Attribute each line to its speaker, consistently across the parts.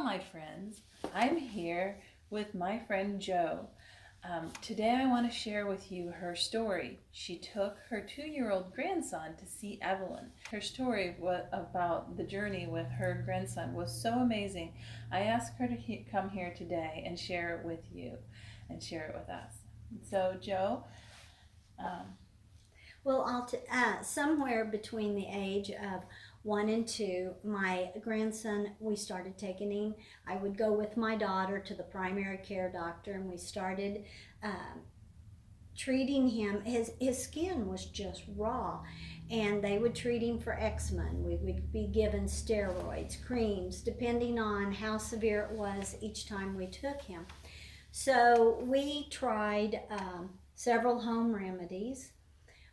Speaker 1: my friends. I'm here with my friend Jo. Today I want to share with you her story. She took her 2-year-old grandson to see Evelyn. Her story about the journey with her grandson was so amazing. I asked her to come here today and share it with you and share it with us. So Jo,
Speaker 2: Well, somewhere between the age of 1 and 2, my grandson, we started taking him. I would go with my daughter to the primary care doctor, and we started treating him. His skin was just raw, and they would treat him for eczema, and we would be given steroids, creams, depending on how severe it was each time we took him. So we tried several home remedies.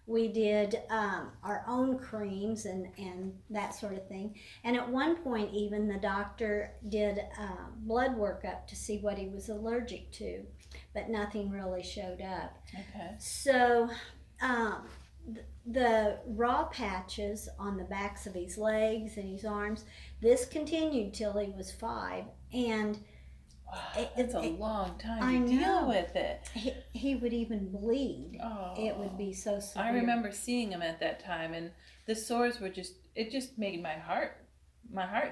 Speaker 2: We did our own creams and that sort of thing. And at one point, even the doctor did blood workup to see what he was allergic to, but nothing really showed up.
Speaker 1: okay.
Speaker 2: So the raw patches on the backs of his legs and his arms, this continued till he was 5. And
Speaker 1: Wow, that's a long time
Speaker 2: I
Speaker 1: to deal
Speaker 2: know.
Speaker 1: with it.
Speaker 2: he would even bleed.
Speaker 1: Oh,
Speaker 2: It would be so severe.
Speaker 1: I remember seeing him at that time, and the sores were it just made my heart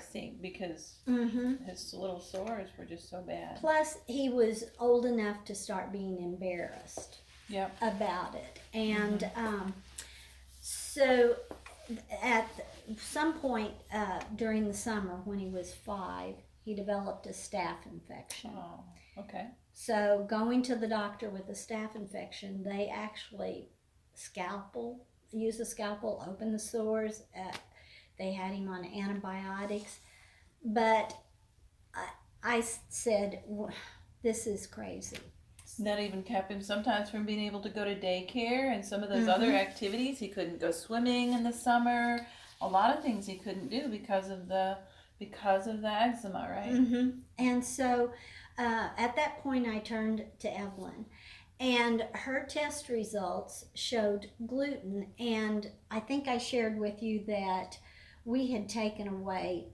Speaker 1: sink because his little sores were just so bad.
Speaker 2: Plus, he was old enough to start being embarrassed
Speaker 1: Yep.
Speaker 2: about it. And so at some point during the summer when he was 5, he developed a staph infection.
Speaker 1: Oh, okay.
Speaker 2: So going to the doctor with a staph infection, they actually use a scalpel, open the sores. They had him on antibiotics. But I said, this is crazy.
Speaker 1: That even kept him sometimes from being able to go to daycare and some of those other activities. He couldn't go swimming in the summer. A lot of things he couldn't do because of the eczema, right?
Speaker 2: And so at that point, I turned to Evelyn, and her test results showed gluten. And I think I shared with you that we had taken away,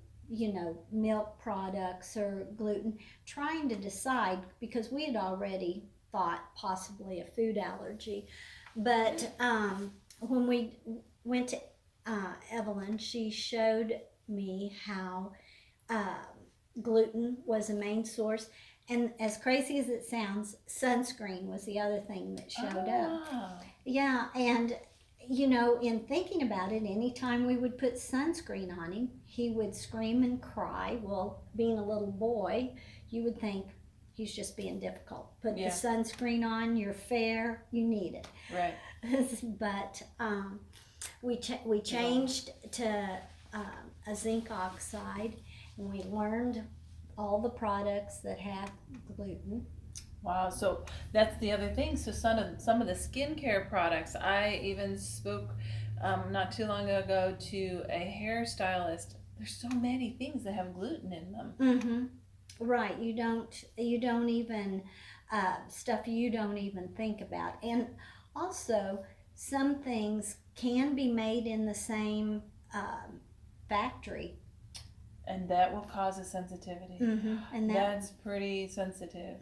Speaker 2: milk products or gluten, trying to decide because we had already thought possibly a food allergy. But when we went to Evelyn, she showed me how gluten was a main source, and as crazy as it sounds, sunscreen was the other thing that showed up. Yeah, and in thinking about it, anytime we would put sunscreen on him, he would scream and cry. Well, being a little boy, you would think he's just being difficult. Put the sunscreen on, you're fair, you need it.
Speaker 1: Right.
Speaker 2: But we changed to a zinc oxide, and we learned all the products that have gluten.
Speaker 1: Wow, so that's the other thing. So some of the skincare products, I even spoke not too long ago to a hairstylist. There's so many things that have gluten in them.
Speaker 2: Right, you don't even stuff you don't even think about. And also, some things can be made in the same factory.
Speaker 1: And that will cause a sensitivity.
Speaker 2: And
Speaker 1: that's pretty sensitive.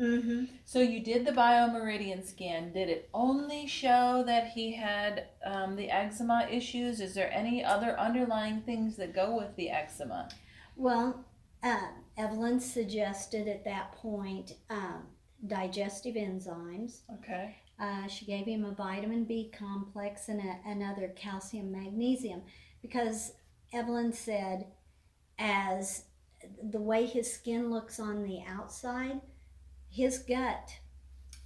Speaker 2: So
Speaker 1: you did the Bio-Meridian Scan. Did it only show that he had the eczema issues? Is there any other underlying things that go with the eczema?
Speaker 2: Well, Evelyn suggested at that point digestive enzymes.
Speaker 1: Okay.
Speaker 2: She gave him a vitamin B complex and another calcium magnesium, because Evelyn said, as the way his skin looks on the outside, his gut.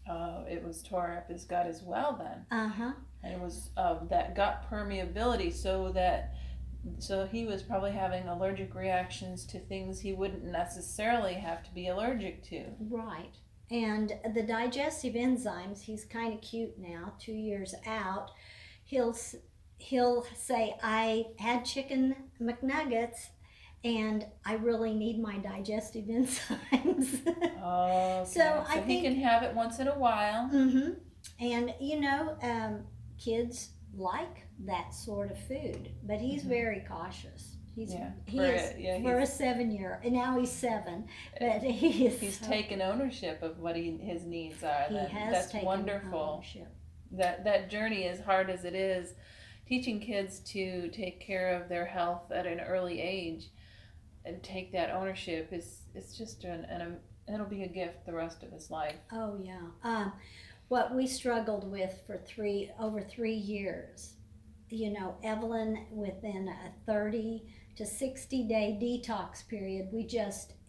Speaker 1: Oh, it was tore up his gut as well then. And it was that gut permeability, so he was probably having allergic reactions to things he wouldn't necessarily have to be allergic to.
Speaker 2: Right. And the digestive enzymes, he's kind of cute now, 2 years out. He'll say, I had chicken McNuggets and I really need my digestive enzymes.
Speaker 1: Okay.
Speaker 2: So I think
Speaker 1: he can have it once in a while.
Speaker 2: And kids like that sort of food, but he's very cautious. He's
Speaker 1: Yeah,
Speaker 2: he
Speaker 1: for
Speaker 2: is
Speaker 1: it, yeah,
Speaker 2: for a
Speaker 1: he's
Speaker 2: 7 year, and now he's 7, but he's
Speaker 1: taken ownership of what his needs are.
Speaker 2: he has
Speaker 1: That's
Speaker 2: taken
Speaker 1: wonderful.
Speaker 2: ownership.
Speaker 1: That journey, as hard as it is, teaching kids to take care of their health at an early age and take that ownership is it's just it'll be a gift the rest of his life.
Speaker 2: Oh yeah. What we struggled with for over 3 years, Evelyn, within a 30 to 60 day detox period,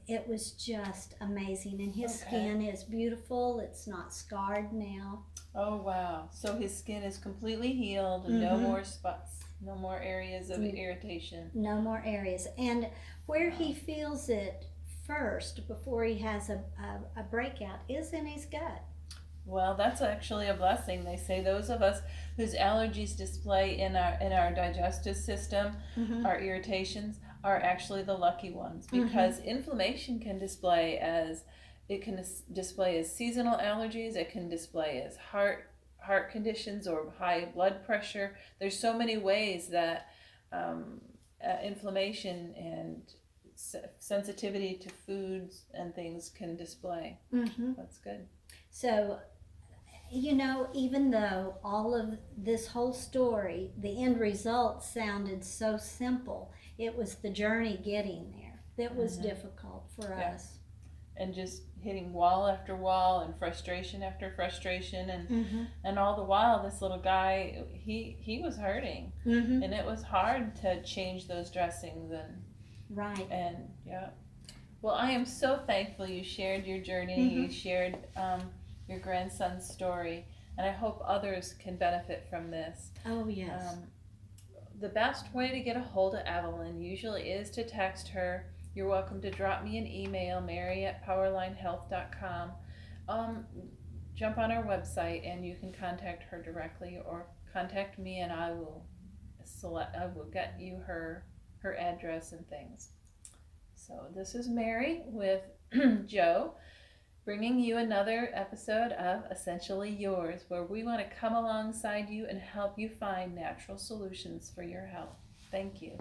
Speaker 2: it was just amazing. And his
Speaker 1: Okay.
Speaker 2: skin is beautiful. It's not scarred now.
Speaker 1: Oh wow! So his skin is completely healed, and no more spots, no more areas of irritation.
Speaker 2: No more areas. And where
Speaker 1: Wow.
Speaker 2: he feels it first before he has a breakout is in his gut.
Speaker 1: Well, that's actually a blessing. They say those of us whose allergies display in our digestive system,
Speaker 2: Mm-hmm.
Speaker 1: our irritations, are actually the lucky ones, because inflammation can display as seasonal allergies. It can display as heart conditions or high blood pressure. There's so many ways that inflammation and sensitivity to foods and things can display.
Speaker 2: Mm-hmm.
Speaker 1: That's good.
Speaker 2: So, even though all of this whole story, the end result sounded so simple, it was the journey getting there that was difficult for
Speaker 1: Yeah.
Speaker 2: us.
Speaker 1: And just hitting wall after wall and frustration after frustration, and all the while this little guy, he was hurting, and it was hard to change those dressings
Speaker 2: Right.
Speaker 1: and yeah. Well, I am so thankful you shared your journey. You shared your grandson's story, and I hope others can benefit from this.
Speaker 2: Oh yes.
Speaker 1: The best way to get a hold of Evelyn usually is to text her. You're welcome to drop me an email, mary@powerlinehealth.com. Jump on our website and you can contact her directly, or contact me, and I will get you her address and things. So this is Mary with Joe, bringing you another episode of Essentially Yours, where we want to come alongside you and help you find natural solutions for your health. Thank you.